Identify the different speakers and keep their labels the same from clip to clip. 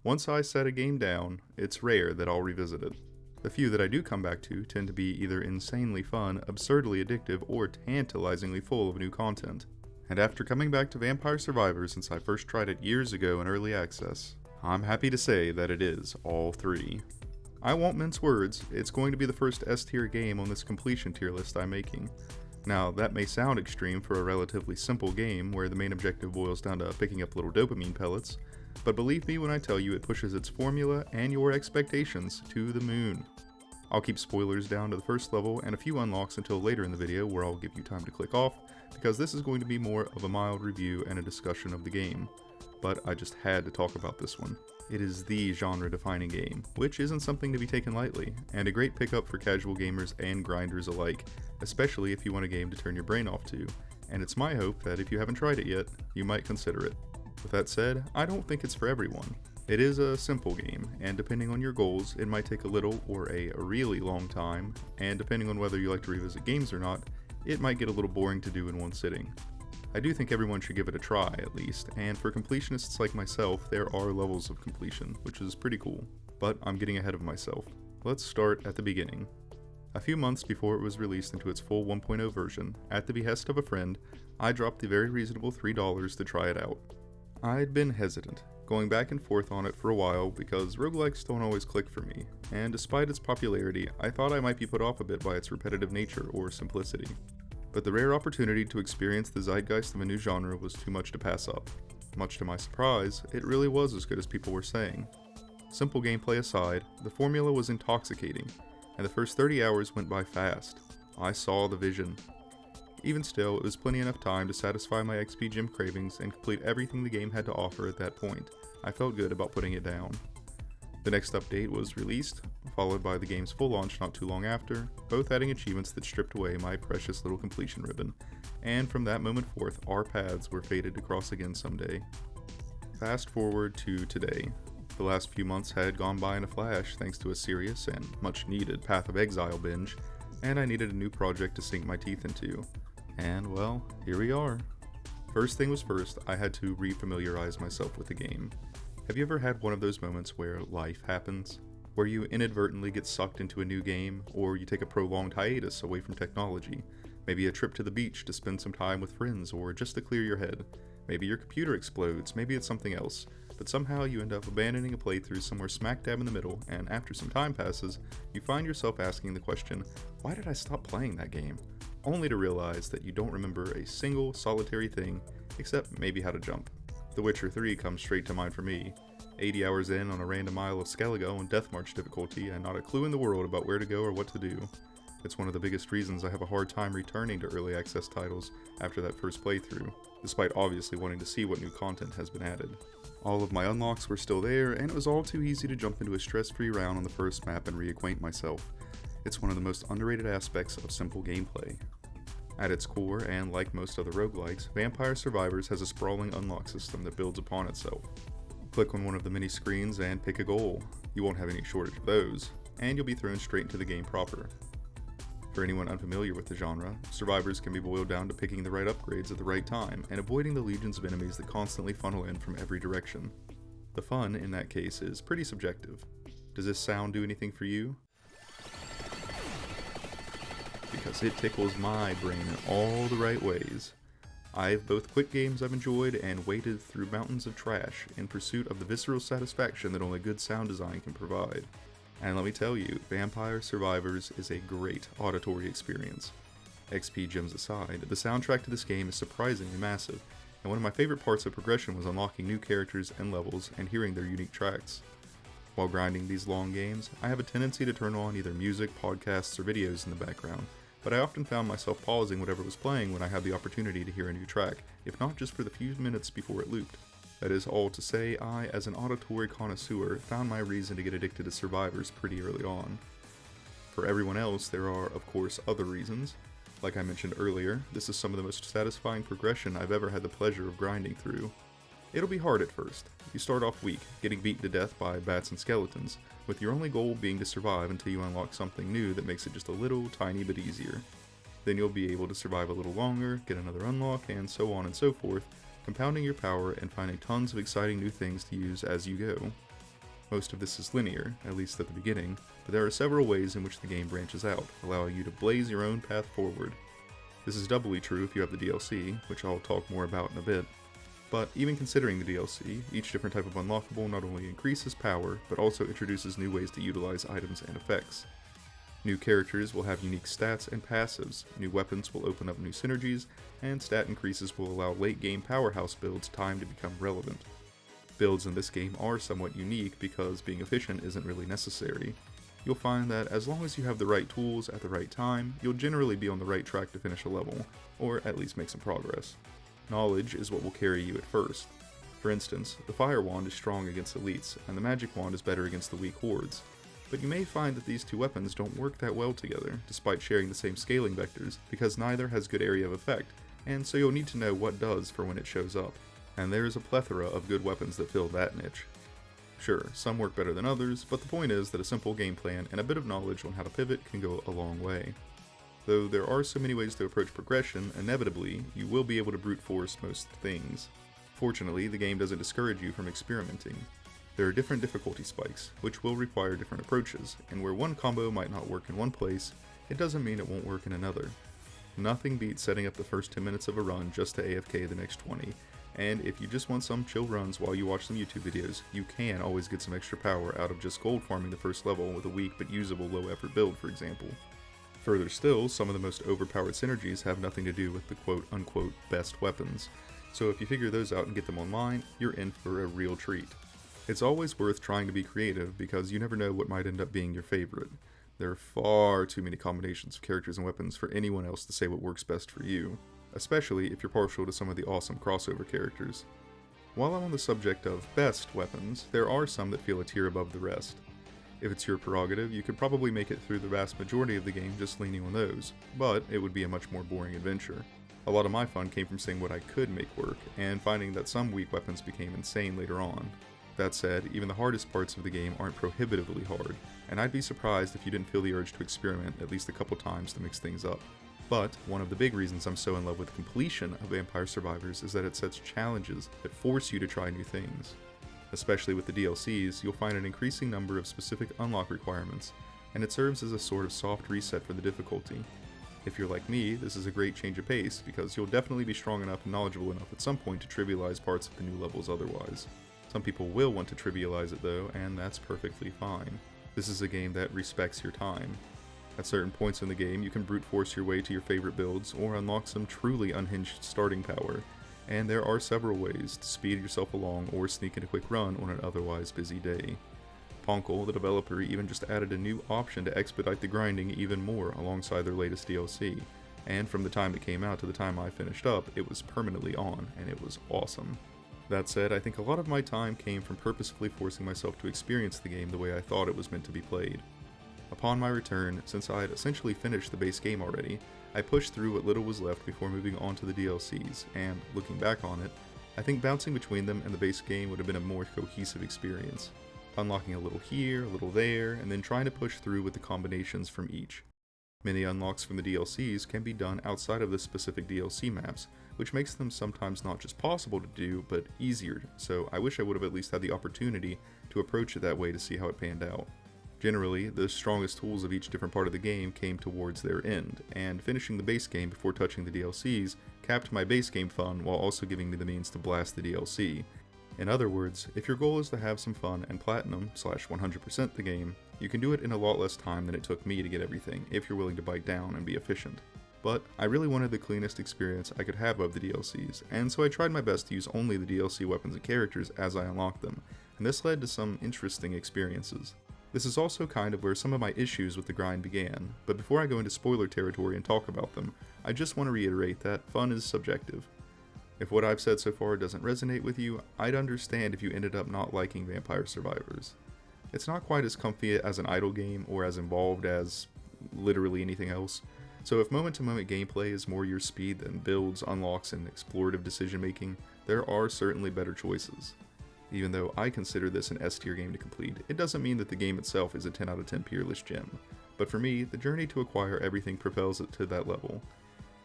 Speaker 1: Once I set a game down, it's rare that I'll revisit it. The few that I do come back to tend to be either insanely fun, absurdly addictive, or tantalizingly full of new content. And after coming back to Vampire Survivors since I first tried it years ago in early access, I'm happy to say that it is all three. I won't mince words, it's going to be the first S-tier game on this completion tier list I'm making. Now, that may sound extreme for a relatively simple game where the main objective boils down to picking up little dopamine pellets, but believe me when I tell you it pushes its formula and your expectations to the moon. I'll keep spoilers down to the first level and a few unlocks until later in the video where I'll give you time to click off, because this is going to be more of a mild review and a discussion of the game. But I just had to talk about this one. It is the genre-defining game, which isn't something to be taken lightly, and a great pickup for casual gamers and grinders alike, especially if you want a game to turn your brain off to, and it's my hope that if you haven't tried it yet, you might consider it. With that said, I don't think it's for everyone. It is a simple game, and depending on your goals, it might take a little or a really long time, and depending on whether you like to revisit games or not, it might get a little boring to do in one sitting. I do think everyone should give it a try, at least, and for completionists like myself, there are levels of completion, which is pretty cool. But I'm getting ahead of myself. Let's start at the beginning. A few months before it was released into its full 1.0 version, at the behest of a friend, I dropped the very reasonable $3 to try it out. I'd been hesitant, going back and forth on it for a while because roguelikes don't always click for me, and despite its popularity, I thought I might be put off a bit by its repetitive nature or simplicity. But the rare opportunity to experience the zeitgeist of a new genre was too much to pass up. Much to my surprise, it really was as good as people were saying. Simple gameplay aside, the formula was intoxicating, and the first 30 hours went by fast. I saw the vision. Even still, it was plenty enough time to satisfy my XP gem cravings and complete everything the game had to offer at that point. I felt good about putting it down. The next update was released, followed by the game's full launch not too long after, both adding achievements that stripped away my precious little completion ribbon, and from that moment forth, our paths were fated to cross again someday. Fast forward to today. The last few months had gone by in a flash thanks to a serious and much needed Path of Exile binge, and I needed a new project to sink my teeth into. And well, here we are. First thing was first, I had to re-familiarize myself with the game. Have you ever had one of those moments where life happens? Where you inadvertently get sucked into a new game, or you take a prolonged hiatus away from technology? Maybe a trip to the beach to spend some time with friends, or just to clear your head. Maybe your computer explodes, maybe it's something else. But somehow you end up abandoning a playthrough somewhere smack dab in the middle, and after some time passes, you find yourself asking the question, why did I stop playing that game? Only to realize that you don't remember a single solitary thing, except maybe how to jump. The Witcher 3 comes straight to mind for me. 80 hours in on a random Isle of Skellige on Death March difficulty, and not a clue in the world about where to go or what to do. It's one of the biggest reasons I have a hard time returning to early access titles after that first playthrough, despite obviously wanting to see what new content has been added. All of my unlocks were still there, and it was all too easy to jump into a stress-free round on the first map and reacquaint myself. It's one of the most underrated aspects of simple gameplay. At its core, and like most other roguelikes, Vampire Survivors has a sprawling unlock system that builds upon itself. Click on one of the mini screens and pick a goal. You won't have any shortage of those, and you'll be thrown straight into the game proper. For anyone unfamiliar with the genre, Survivors can be boiled down to picking the right upgrades at the right time and avoiding the legions of enemies that constantly funnel in from every direction. The fun, in that case, is pretty subjective. Does this sound do anything for you? Because it tickles my brain in all the right ways. I've both quit games I've enjoyed and waded through mountains of trash in pursuit of the visceral satisfaction that only good sound design can provide. And let me tell you, Vampire Survivors is a great auditory experience. XP gems aside, the soundtrack to this game is surprisingly massive, and one of my favorite parts of progression was unlocking new characters and levels and hearing their unique tracks. While grinding these long games, I have a tendency to turn on either music, podcasts, or videos in the background, but I often found myself pausing whatever was playing when I had the opportunity to hear a new track, if not just for the few minutes before it looped. That is all to say, I, as an auditory connoisseur, found my reason to get addicted to Survivors pretty early on. For everyone else, there are, of course, other reasons. Like I mentioned earlier, this is some of the most satisfying progression I've ever had the pleasure of grinding through. It'll be hard at first. You start off weak, getting beaten to death by bats and skeletons, with your only goal being to survive until you unlock something new that makes it just a little tiny bit easier. Then you'll be able to survive a little longer, get another unlock, and so on and so forth, compounding your power and finding tons of exciting new things to use as you go. Most of this is linear, at least at the beginning, but there are several ways in which the game branches out, allowing you to blaze your own path forward. This is doubly true if you have the DLC, which I'll talk more about in a bit. But even considering the DLC, each different type of unlockable not only increases power, but also introduces new ways to utilize items and effects. New characters will have unique stats and passives, new weapons will open up new synergies, and stat increases will allow late game powerhouse builds time to become relevant. Builds in this game are somewhat unique because being efficient isn't really necessary. You'll find that as long as you have the right tools at the right time, you'll generally be on the right track to finish a level, or at least make some progress. Knowledge is what will carry you at first. For instance, the Fire Wand is strong against elites, and the Magic Wand is better against the weak hordes. But you may find that these two weapons don't work that well together, despite sharing the same scaling vectors, because neither has good area of effect, and so you'll need to know what does for when it shows up. And there is a plethora of good weapons that fill that niche. Sure, some work better than others, but the point is that a simple game plan and a bit of knowledge on how to pivot can go a long way. Though there are so many ways to approach progression, inevitably, you will be able to brute force most things. Fortunately, the game doesn't discourage you from experimenting. There are different difficulty spikes, which will require different approaches, and where one combo might not work in one place, it doesn't mean it won't work in another. Nothing beats setting up the first 10 minutes of a run just to AFK the next 20, and if you just want some chill runs while you watch some YouTube videos, you can always get some extra power out of just gold farming the first level with a weak but usable low effort build, for example. Further still, some of the most overpowered synergies have nothing to do with the quote-unquote best weapons, so if you figure those out and get them online, you're in for a real treat. It's always worth trying to be creative because you never know what might end up being your favorite. There are far too many combinations of characters and weapons for anyone else to say what works best for you, especially if you're partial to some of the awesome crossover characters. While I'm on the subject of best weapons, there are some that feel a tier above the rest. If it's your prerogative, you could probably make it through the vast majority of the game just leaning on those, but it would be a much more boring adventure. A lot of my fun came from seeing what I could make work, and finding that some weak weapons became insane later on. That said, even the hardest parts of the game aren't prohibitively hard, and I'd be surprised if you didn't feel the urge to experiment at least a couple times to mix things up. But one of the big reasons I'm so in love with completion of Vampire Survivors is that it sets challenges that force you to try new things. Especially with the DLCs, you'll find an increasing number of specific unlock requirements, and it serves as a sort of soft reset for the difficulty. If you're like me, this is a great change of pace because you'll definitely be strong enough and knowledgeable enough at some point to trivialize parts of the new levels otherwise. Some people will want to trivialize it though, and that's perfectly fine. This is a game that respects your time. At certain points in the game, you can brute force your way to your favorite builds or unlock some truly unhinged starting power, and there are several ways to speed yourself along or sneak in a quick run on an otherwise busy day. Poncle, the developer, even just added a new option to expedite the grinding even more alongside their latest DLC, and from the time it came out to the time I finished up, it was permanently on, and it was awesome. That said, I think a lot of my time came from purposefully forcing myself to experience the game the way I thought it was meant to be played. Upon my return, since I had essentially finished the base game already, I pushed through what little was left before moving on to the DLCs, and, looking back on it, I think bouncing between them and the base game would have been a more cohesive experience, unlocking a little here, a little there, and then trying to push through with the combinations from each. Many unlocks from the DLCs can be done outside of the specific DLC maps, which makes them sometimes not just possible to do, but easier, so I wish I would have at least had the opportunity to approach it that way to see how it panned out. Generally, the strongest tools of each different part of the game came towards their end, and finishing the base game before touching the DLCs capped my base game fun while also giving me the means to blast the DLC. In other words, if your goal is to have some fun and platinum/100% the game, you can do it in a lot less time than it took me to get everything if you're willing to bite down and be efficient. But I really wanted the cleanest experience I could have of the DLCs, and so I tried my best to use only the DLC weapons and characters as I unlocked them, and this led to some interesting experiences. This is also kind of where some of my issues with the grind began, but before I go into spoiler territory and talk about them, I just want to reiterate that fun is subjective. If what I've said so far doesn't resonate with you, I'd understand if you ended up not liking Vampire Survivors. It's not quite as comfy as an idle game or as involved as literally anything else, so if moment-to-moment gameplay is more your speed than builds, unlocks, and explorative decision making, there are certainly better choices. Even though I consider this an S tier game to complete, it doesn't mean that the game itself is a 10 out of 10 peerless gem, but for me, the journey to acquire everything propels it to that level.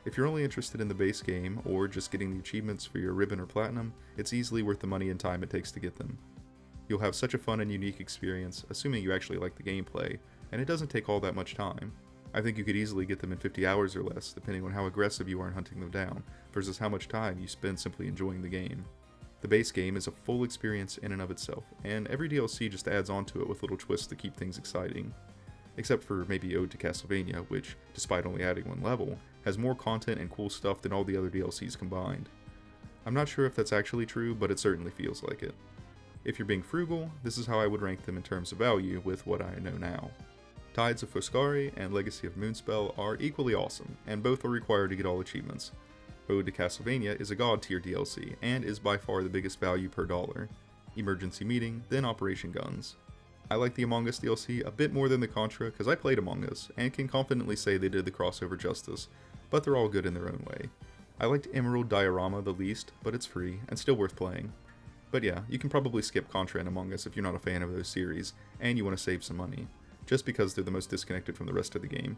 Speaker 1: If you're only interested in the base game, or just getting the achievements for your ribbon or platinum, it's easily worth the money and time it takes to get them. You'll have such a fun and unique experience, assuming you actually like the gameplay, and it doesn't take all that much time. I think you could easily get them in 50 hours or less, depending on how aggressive you are in hunting them down, versus how much time you spend simply enjoying the game. The base game is a full experience in and of itself, and every DLC just adds onto it with little twists to keep things exciting. Except for maybe Ode to Castlevania, which, despite only adding one level, has more content and cool stuff than all the other DLCs combined. I'm not sure if that's actually true, but it certainly feels like it. If you're being frugal, this is how I would rank them in terms of value with what I know now. Tides of Foscari and Legacy of Moonspell are equally awesome, and both are required to get all achievements. Ode to Castlevania is a god tier DLC, and is by far the biggest value per dollar. Emergency Meeting, then Operation Guns. I like the Among Us DLC a bit more than the Contra because I played Among Us, and can confidently say they did the crossover justice, but they're all good in their own way. I liked Emerald Diorama the least, but it's free, and still worth playing. But yeah, you can probably skip Contra and Among Us if you're not a fan of those series, and you want to save some money, just because they're the most disconnected from the rest of the game.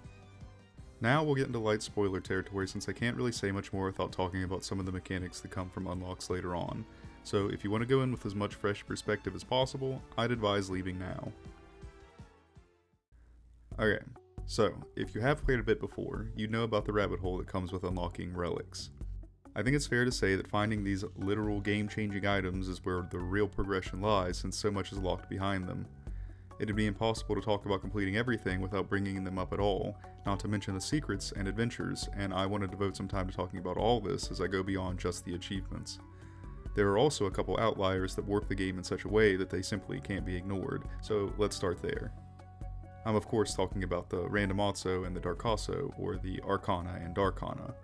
Speaker 1: Now we'll get into light spoiler territory since I can't really say much more without talking about some of the mechanics that come from unlocks later on, so if you want to go in with as much fresh perspective as possible, I'd advise leaving now. Okay, so if you have played a bit before, you know about the rabbit hole that comes with unlocking relics. I think it's fair to say that finding these literal game-changing items is where the real progression lies since so much is locked behind them. It'd be impossible to talk about completing everything without bringing them up at all, not to mention the secrets and adventures, and I want to devote some time to talking about all this as I go beyond just the achievements. There are also a couple outliers that warp the game in such a way that they simply can't be ignored, so let's start there. I'm of course talking about the Randomazzo and the Darkasso, or the Arcana and Darkana.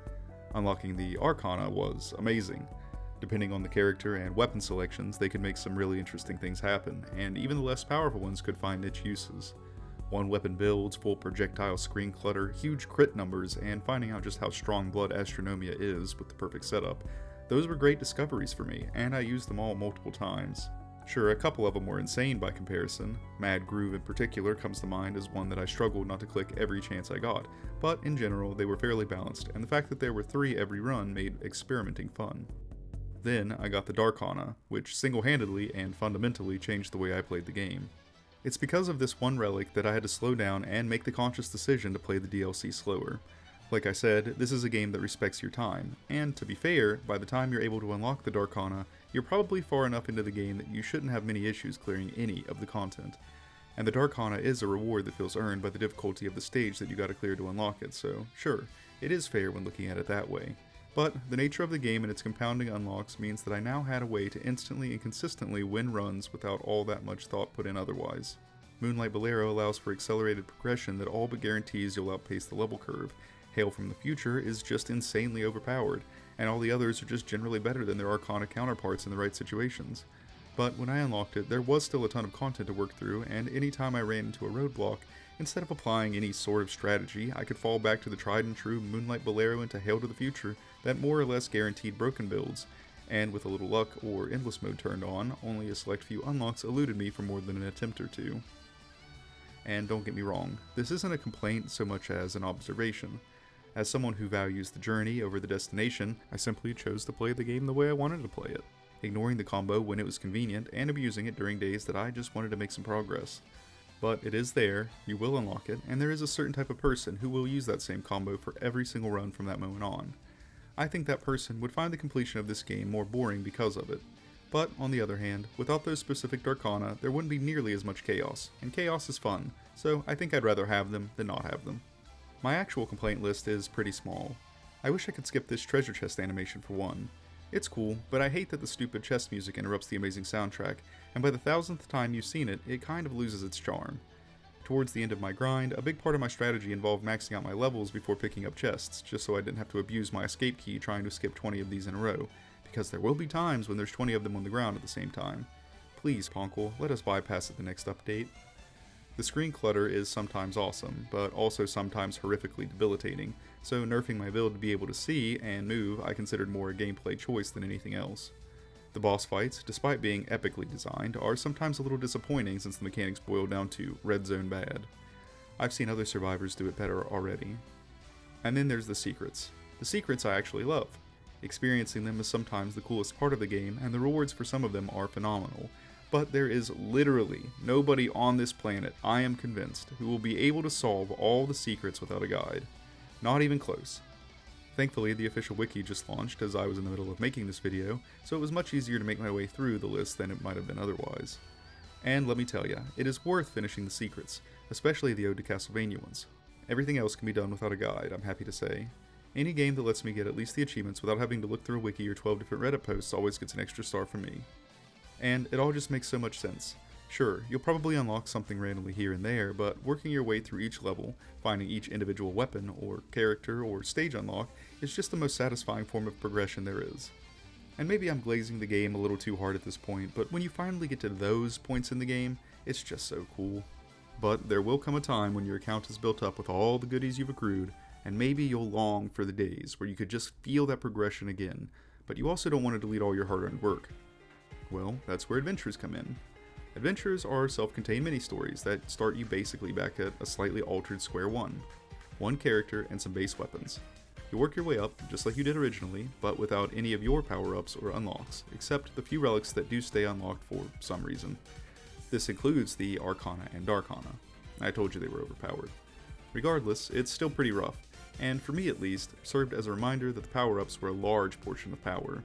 Speaker 1: Unlocking the Arcana was amazing. Depending on the character and weapon selections, they could make some really interesting things happen, and even the less powerful ones could find niche uses. One weapon builds, full projectile screen clutter, huge crit numbers, and finding out just how strong Blood Astronomia is with the perfect setup. Those were great discoveries for me, and I used them all multiple times. Sure, a couple of them were insane by comparison. Mad Groove in particular comes to mind as one that I struggled not to click every chance I got, but in general they were fairly balanced, and the fact that there were 3 every run made experimenting fun. Then I got the Darkana, which single-handedly and fundamentally changed the way I played the game. It's because of this one relic that I had to slow down and make the conscious decision to play the DLC slower. Like I said, this is a game that respects your time, and to be fair, by the time you're able to unlock the Darkana, you're probably far enough into the game that you shouldn't have many issues clearing any of the content. And the Darkana is a reward that feels earned by the difficulty of the stage that you gotta clear to unlock it, so sure, it is fair when looking at it that way. But the nature of the game and its compounding unlocks means that I now had a way to instantly and consistently win runs without all that much thought put in otherwise. Moonlight Bolero allows for accelerated progression that all but guarantees you'll outpace the level curve. Hail from the Future is just insanely overpowered, and all the others are just generally better than their Arcana counterparts in the right situations. But when I unlocked it, there was still a ton of content to work through, and anytime I ran into a roadblock, instead of applying any sort of strategy, I could fall back to the tried and true Moonlight Bolero into Hail to the Future that more or less guaranteed broken builds, and with a little luck or endless mode turned on, only a select few unlocks eluded me for more than an attempt or two. And don't get me wrong, this isn't a complaint so much as an observation. As someone who values the journey over the destination, I simply chose to play the game the way I wanted to play it, ignoring the combo when it was convenient and abusing it during days that I just wanted to make some progress. But it is there, you will unlock it, and there is a certain type of person who will use that same combo for every single run from that moment on. I think that person would find the completion of this game more boring because of it. But, on the other hand, without those specific Darkana, there wouldn't be nearly as much chaos, and chaos is fun, so I think I'd rather have them than not have them. My actual complaint list is pretty small. I wish I could skip this treasure chest animation for one. It's cool, but I hate that the stupid chest music interrupts the amazing soundtrack, and by the 1000th time you've seen it, it kind of loses its charm. Towards the end of my grind, a big part of my strategy involved maxing out my levels before picking up chests, just so I didn't have to abuse my escape key trying to skip 20 of these in a row, because there will be times when there's 20 of them on the ground at the same time. Please, Poncle, let us bypass at the next update. The screen clutter is sometimes awesome, but also sometimes horrifically debilitating, so nerfing my build to be able to see and move I considered more a gameplay choice than anything else. The boss fights, despite being epically designed, are sometimes a little disappointing since the mechanics boil down to red zone bad. I've seen other survivors do it better already. And then there's the secrets. The secrets I actually love. Experiencing them is sometimes the coolest part of the game, and the rewards for some of them are phenomenal. But there is literally nobody on this planet, I am convinced, who will be able to solve all the secrets without a guide. Not even close. Thankfully, the official wiki just launched as I was in the middle of making this video, so it was much easier to make my way through the list than it might have been otherwise. And let me tell ya, it is worth finishing the secrets, especially the Ode to Castlevania ones. Everything else can be done without a guide, I'm happy to say. Any game that lets me get at least the achievements without having to look through a wiki or 12 different Reddit posts always gets an extra star from me. And it all just makes so much sense. Sure, you'll probably unlock something randomly here and there, but working your way through each level, finding each individual weapon, or character, or stage unlock is just the most satisfying form of progression there is. And maybe I'm glazing the game a little too hard at this point, but when you finally get to those points in the game, it's just so cool. But there will come a time when your account is built up with all the goodies you've accrued, and maybe you'll long for the days where you could just feel that progression again, but you also don't want to delete all your hard-earned work. Well, that's where adventures come in. Adventures are self-contained mini-stories that start you basically back at a slightly altered square one. One character and some base weapons. You work your way up, just like you did originally, but without any of your power-ups or unlocks, except the few relics that do stay unlocked for some reason. This includes the Arcana and Darkana. I told you they were overpowered. Regardless, it's still pretty rough, and for me at least, served as a reminder that the power-ups were a large portion of power.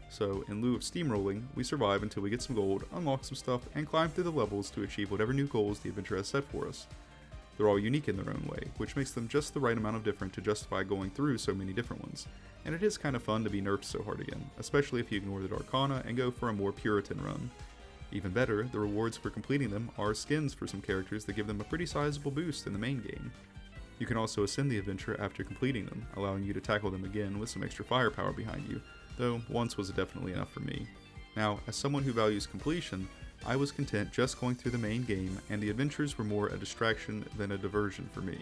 Speaker 1: So, in lieu of steamrolling, we survive until we get some gold, unlock some stuff, and climb through the levels to achieve whatever new goals the adventure has set for us. They're all unique in their own way, which makes them just the right amount of different to justify going through so many different ones, and it is kind of fun to be nerfed so hard again, especially if you ignore the Darkana and go for a more Puritan run. Even better, the rewards for completing them are skins for some characters that give them a pretty sizable boost in the main game. You can also ascend the adventure after completing them, allowing you to tackle them again with some extra firepower behind you, though once was definitely enough for me. Now, as someone who values completion, I was content just going through the main game, and the adventures were more a distraction than a diversion for me.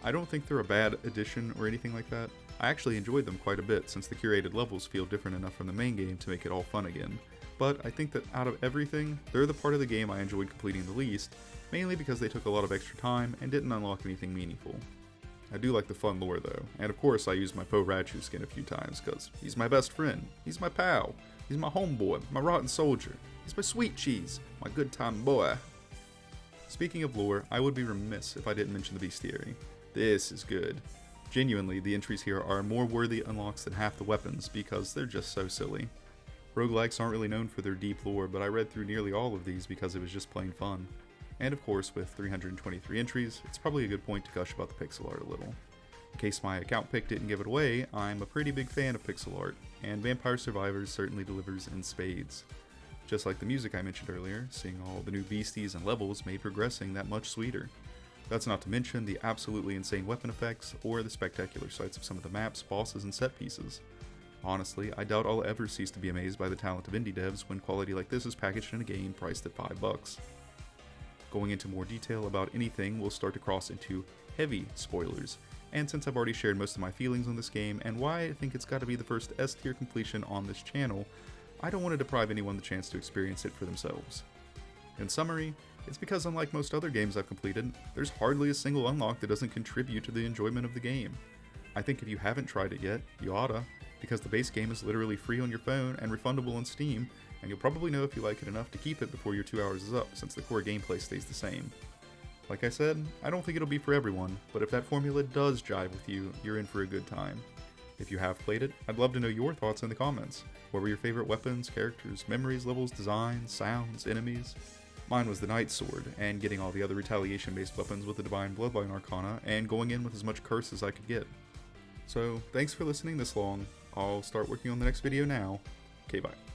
Speaker 1: I don't think they're a bad addition or anything like that. I actually enjoyed them quite a bit since the curated levels feel different enough from the main game to make it all fun again. But I think that out of everything, they're the part of the game I enjoyed completing the least, mainly because they took a lot of extra time and didn't unlock anything meaningful. I do like the fun lore though, and of course I used my Poe Rachu skin a few times cause he's my best friend, he's my pal, he's my homeboy, my rotten soldier, he's my sweet cheese, my good time boy. Speaking of lore, I would be remiss if I didn't mention the bestiary. This is good. Genuinely, the entries here are more worthy unlocks than half the weapons because they're just so silly. Roguelikes aren't really known for their deep lore, but I read through nearly all of these because it was just plain fun. And of course, with 323 entries, it's probably a good point to gush about the pixel art a little. In case my account pic didn't give it away, I'm a pretty big fan of pixel art, and Vampire Survivors certainly delivers in spades. Just like the music I mentioned earlier, seeing all the new beasties and levels made progressing that much sweeter. That's not to mention the absolutely insane weapon effects, or the spectacular sights of some of the maps, bosses, and set pieces. Honestly, I doubt I'll ever cease to be amazed by the talent of indie devs when quality like this is packaged in a game priced at $5. Going into more detail about anything will start to cross into heavy spoilers, and since I've already shared most of my feelings on this game and why I think it's got to be the first S-tier completion on this channel, I don't want to deprive anyone the chance to experience it for themselves. In summary, it's because unlike most other games I've completed, there's hardly a single unlock that doesn't contribute to the enjoyment of the game. I think if you haven't tried it yet, you oughta, because the base game is literally free on your phone and refundable on Steam, and you'll probably know if you like it enough to keep it before your 2 hours is up, since the core gameplay stays the same. Like I said, I don't think it'll be for everyone, but if that formula does jive with you, you're in for a good time. If you have played it, I'd love to know your thoughts in the comments. What were your favorite weapons, characters, memories, levels, designs, sounds, enemies? Mine was the Knight's Sword, and getting all the other retaliation-based weapons with the Divine Bloodline Arcana, and going in with as much curse as I could get. So, thanks for listening this long. I'll start working on the next video now. Okay, bye.